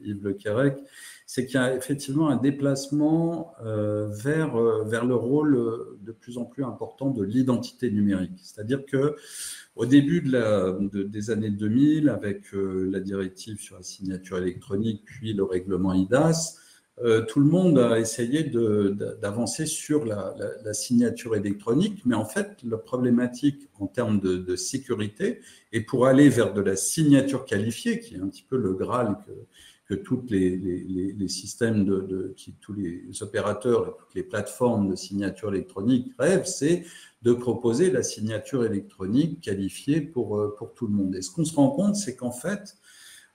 Yves Le Quérec, c'est qu'il y a effectivement un déplacement vers le rôle de plus en plus important de l'identité numérique. C'est-à-dire que au début des années 2000, avec la directive sur la signature électronique, puis le règlement IDAS, tout le monde a essayé d'avancer sur la signature électronique, mais en fait, la problématique en termes de sécurité, et pour aller vers de la signature qualifiée, qui est un petit peu le Graal que tous les systèmes, tous les opérateurs et toutes les plateformes de signature électronique rêvent, c'est de proposer la signature électronique qualifiée pour tout le monde. Et ce qu'on se rend compte, c'est qu'en fait,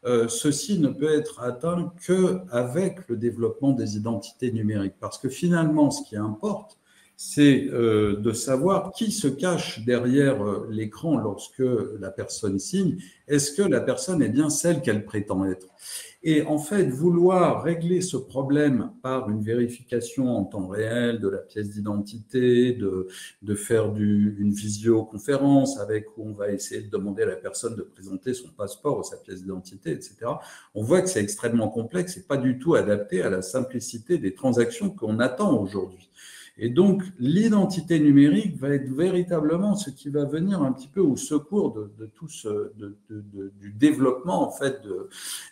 ceci ne peut être atteint qu'avec le développement des identités numériques. Parce que finalement, ce qui importe, c'est de savoir qui se cache derrière l'écran lorsque la personne signe. Est-ce que la personne est bien celle qu'elle prétend être? Et en fait, vouloir régler ce problème par une vérification en temps réel de la pièce d'identité, de faire une visioconférence où on va essayer de demander à la personne de présenter son passeport ou sa pièce d'identité, etc., on voit que c'est extrêmement complexe et pas du tout adapté à la simplicité des transactions qu'on attend aujourd'hui. Et donc, l'identité numérique va être véritablement ce qui va venir un petit peu au secours du développement en fait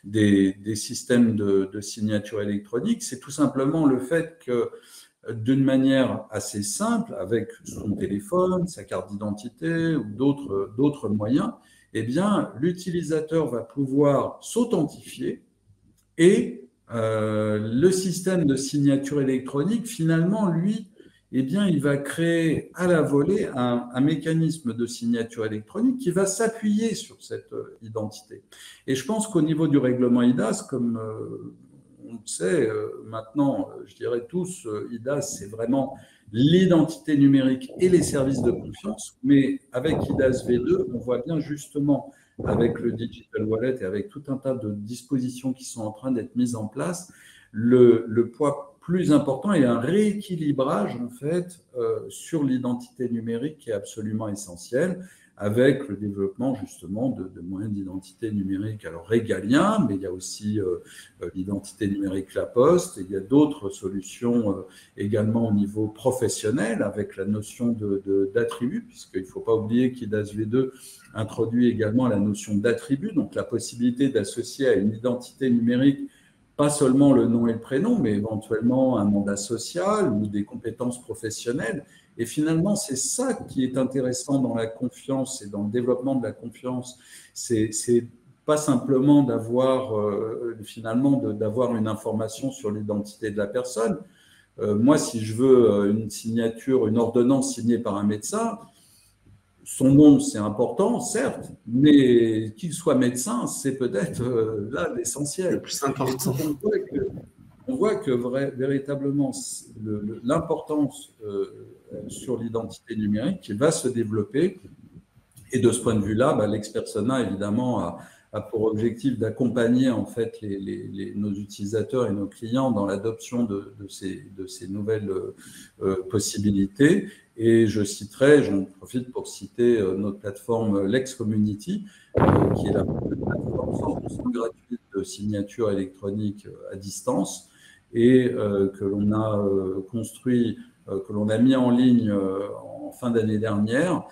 des systèmes de signature électronique. C'est tout simplement le fait que, d'une manière assez simple, avec son téléphone, sa carte d'identité ou d'autres moyens, eh bien, l'utilisateur va pouvoir s'authentifier et le système de signature électronique, finalement, lui, eh bien, il va créer à la volée un mécanisme de signature électronique qui va s'appuyer sur cette identité. Et je pense qu'au niveau du règlement IDAS, comme on le sait maintenant, je dirais tous, IDAS, c'est vraiment l'identité numérique et les services de confiance. Mais avec IDAS V2, on voit bien justement, avec le Digital Wallet et avec tout un tas de dispositions qui sont en train d'être mises en place, le poids plus important et un rééquilibrage en fait sur l'identité numérique qui est absolument essentiel, avec le développement justement de moyens d'identité numérique alors régaliens, mais il y a aussi l'identité numérique La Poste, et il y a d'autres solutions également au niveau professionnel avec la notion d'attribut, puisqu'il ne faut pas oublier qu'IDAS V2 introduit également la notion d'attribut, donc la possibilité d'associer à une identité numérique pas seulement le nom et le prénom, mais éventuellement un mandat social ou des compétences professionnelles. Et finalement, c'est ça qui est intéressant dans la confiance et dans le développement de la confiance. C'est pas simplement d'avoir d'avoir une information sur l'identité de la personne. Moi, si je veux une signature, une ordonnance signée par un médecin, son nom, c'est important, certes, mais qu'il soit médecin, c'est peut-être là l'essentiel. Le plus important. On voit que véritablement l'importance sur l'identité numérique qui va se développer. Et de ce point de vue-là, l'Expersona, évidemment, a pour objectif d'accompagner en fait nos utilisateurs et nos clients dans l'adoption de ces nouvelles possibilités. Et j'en profite pour citer notre plateforme Lex Community, qui est la plateforme 100% gratuite de signature électronique à distance et que l'on a construit, que l'on a mis en ligne en fin d'année dernière,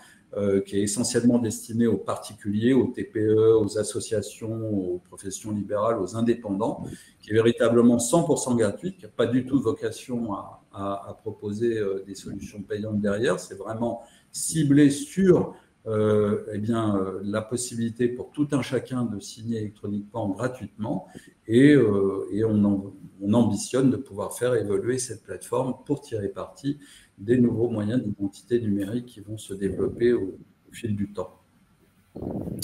qui est essentiellement destiné aux particuliers, aux TPE, aux associations, aux professions libérales, aux indépendants, qui est véritablement 100% gratuite, qui n'a pas du tout vocation à proposer des solutions payantes derrière. C'est vraiment ciblé sur la possibilité pour tout un chacun de signer électroniquement gratuitement et on ambitionne de pouvoir faire évoluer cette plateforme pour tirer parti des nouveaux moyens d'identité numérique qui vont se développer au fil du temps.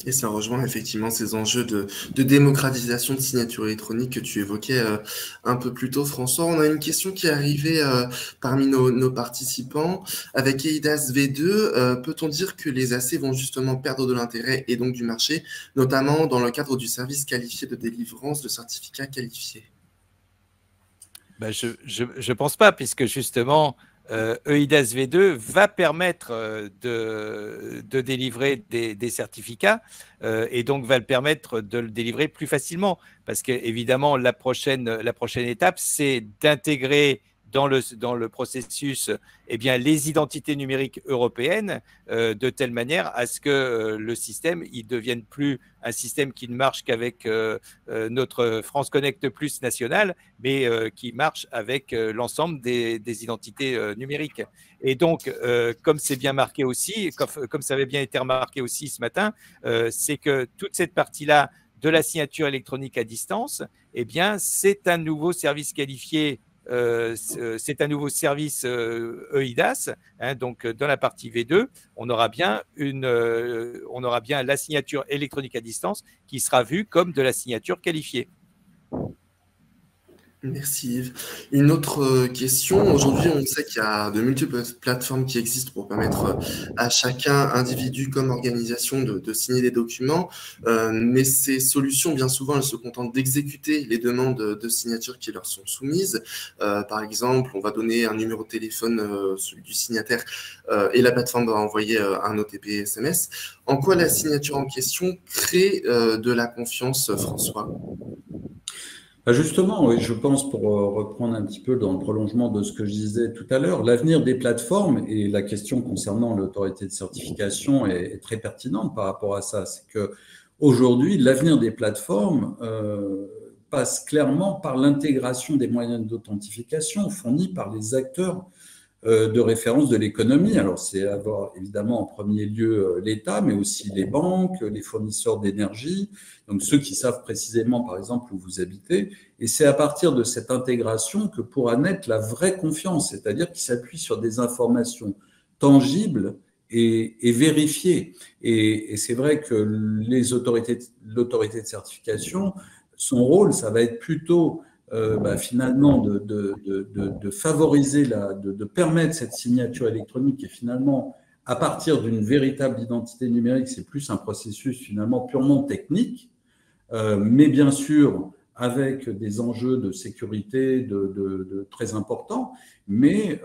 Et ça rejoint effectivement ces enjeux de démocratisation de signature électronique que tu évoquais un peu plus tôt, François. On a une question qui est arrivée parmi nos participants. Avec eIDAS V2, peut-on dire que les AC vont justement perdre de l'intérêt et donc du marché, notamment dans le cadre du service qualifié de délivrance de certificats qualifiés? Je pense pas, puisque justement, eIDAS V2 va permettre de délivrer des certificats et donc va le permettre de le délivrer plus facilement. Parce qu'évidemment, la prochaine étape, c'est d'intégrer dans le processus les identités numériques européennes de telle manière à ce que le système ne devienne plus un système qui ne marche qu'avec notre France Connect Plus national, mais qui marche avec l'ensemble des identités numériques. Et donc, comme c'est bien marqué aussi, comme ça avait bien été remarqué aussi ce matin, c'est que toute cette partie-là de la signature électronique à distance, c'est un nouveau service qualifié. C'est un nouveau service eIDAS, donc dans la partie V2, on aura bien la signature électronique à distance qui sera vue comme de la signature qualifiée. Merci Yves. Une autre question. Aujourd'hui, on sait qu'il y a de multiples plateformes qui existent pour permettre à chacun, individu comme organisation, de signer des documents. Mais ces solutions, bien souvent, elles se contentent d'exécuter les demandes de signature qui leur sont soumises. Par exemple, on va donner un numéro de téléphone, celui du signataire, et la plateforme va envoyer un OTP SMS. En quoi la signature en question crée de la confiance, François ? Justement, oui, je pense, pour reprendre un petit peu dans le prolongement de ce que je disais tout à l'heure, l'avenir des plateformes et la question concernant l'autorité de certification est très pertinente par rapport à ça. C'est qu'aujourd'hui, l'avenir des plateformes passe clairement par l'intégration des moyens d'authentification fournis par les acteurs de référence de l'économie. Alors, c'est avoir évidemment en premier lieu l'État, mais aussi les banques, les fournisseurs d'énergie, donc ceux qui savent précisément, par exemple, où vous habitez. Et c'est à partir de cette intégration que pourra naître la vraie confiance, c'est-à-dire qui s'appuie sur des informations tangibles et vérifiées. Et c'est vrai que l'autorité de certification, son rôle, ça va être plutôt finalement de favoriser, de permettre cette signature électronique et finalement, à partir d'une véritable identité numérique, c'est plus un processus finalement purement technique, mais bien sûr avec des enjeux de sécurité très importants, mais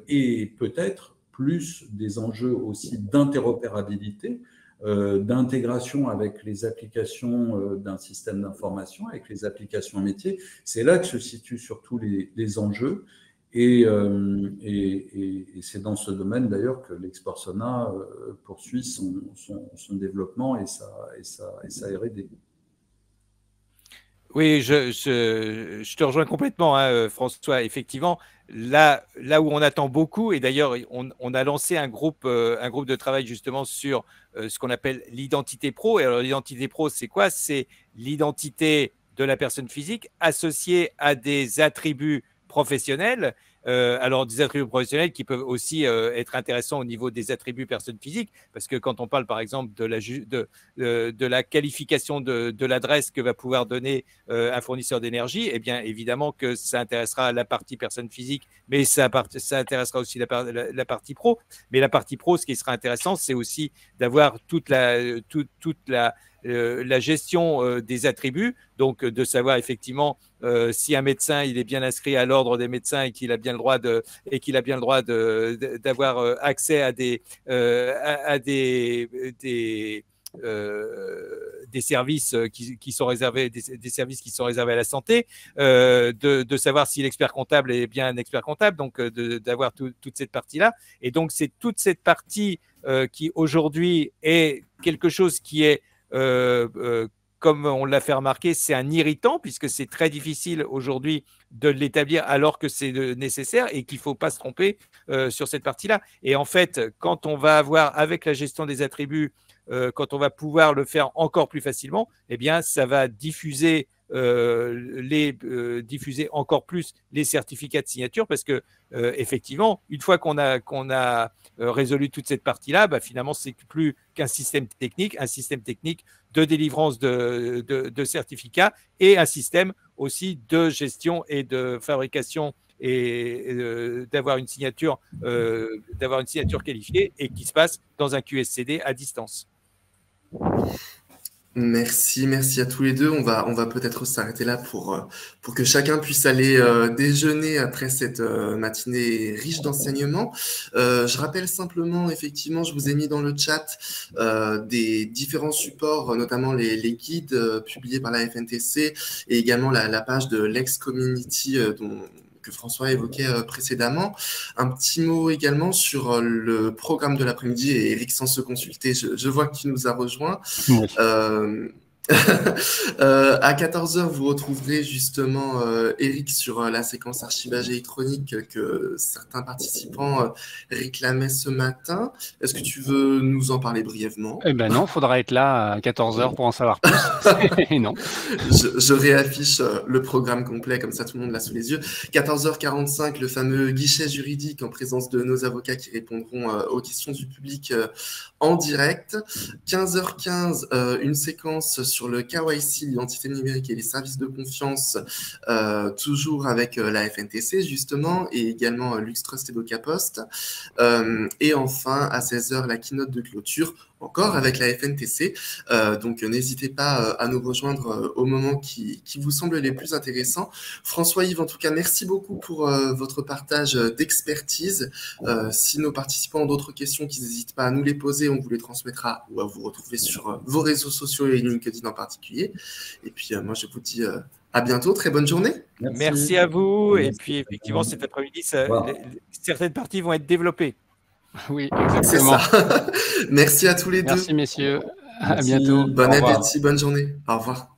et peut-être plus des enjeux aussi d'interopérabilité, d'intégration avec les applications d'un système d'information, avec les applications métiers. C'est là que se situent surtout les enjeux. Et c'est dans ce domaine d'ailleurs que l'Expersona poursuit son développement et sa R&D. Oui, je te rejoins complètement, François. Effectivement, là où on attend beaucoup, et d'ailleurs, on a lancé un groupe de travail justement sur ce qu'on appelle l'identité pro. Et alors, l'identité pro, c'est quoi? C'est l'identité de la personne physique associée à des attributs professionnels. Alors, des attributs professionnels qui peuvent aussi être intéressants au niveau des attributs personnes physiques, parce que quand on parle, par exemple, de la qualification de l'adresse que va pouvoir donner un fournisseur d'énergie, eh bien, évidemment que ça intéressera la partie personne physique, mais ça intéressera aussi la partie pro. Mais la partie pro, ce qui sera intéressant, c'est aussi d'avoir toute la gestion des attributs, donc de savoir effectivement si un médecin il est bien inscrit à l'ordre des médecins et qu'il a bien le droit d'avoir accès à des services qui sont réservés, des services qui sont réservés à la santé, de savoir si l'expert comptable est bien un expert comptable, donc d'avoir toute cette partie-là. Et donc c'est toute cette partie qui aujourd'hui est quelque chose qui est comme on l'a fait remarquer, c'est un irritant puisque c'est très difficile aujourd'hui de l'établir alors que c'est nécessaire et qu'il ne faut pas se tromper sur cette partie-là. Et en fait, quand on va avoir, avec la gestion des attributs, quand on va pouvoir le faire encore plus facilement, eh bien, ça va diffuser diffuser encore plus les certificats de signature parce que effectivement, une fois qu'on a résolu toute cette partie-là, bah, finalement, c'est plus qu'un système technique de délivrance de certificats et un système aussi de gestion et de fabrication et d'avoir une signature qualifiée et qui se passe dans un QSCD à distance. Merci à tous les deux. On va peut-être s'arrêter là pour que chacun puisse aller déjeuner après cette matinée riche d'enseignements. Je rappelle simplement, effectivement, je vous ai mis dans le chat des différents supports, notamment les guides publiés par la FNTC et également la page de l'ex-community que François évoquait précédemment. Un petit mot également sur le programme de l'après-midi, et Eric, sans se consulter, je vois que tu nous as rejoint. Oui. À 14h, vous retrouverez justement Eric sur la séquence archivage électronique que certains participants réclamaient ce matin. Est-ce que tu veux nous en parler brièvement? Eh ben non, il faudra être là à 14h pour en savoir plus. Non. Je réaffiche le programme complet, comme ça tout le monde l'a sous les yeux. 14h45, le fameux guichet juridique en présence de nos avocats qui répondront aux questions du public en direct. 15h15, une séquence sur le KYC, l'identité numérique et les services de confiance, toujours avec la FNTC justement, et également LuxTrust et DocaPost. Et enfin, à 16h, la keynote de clôture, encore avec la FNTC. Donc, n'hésitez pas à nous rejoindre au moment qui vous semble les plus intéressants. François-Yves, en tout cas, merci beaucoup pour votre partage d'expertise. Si nos participants ont d'autres questions, qu'ils n'hésitent pas à nous les poser, on vous les transmettra ou à vous retrouver sur vos réseaux sociaux et LinkedIn en particulier. Et puis, moi, je vous dis à bientôt. Très bonne journée. Merci à vous. Merci. Et puis, effectivement, cet après-midi, certaines parties vont être développées. Oui, exactement. C'est ça. Merci à tous les deux. Merci, messieurs. À bientôt. Bon appétit, bonne journée. Au revoir.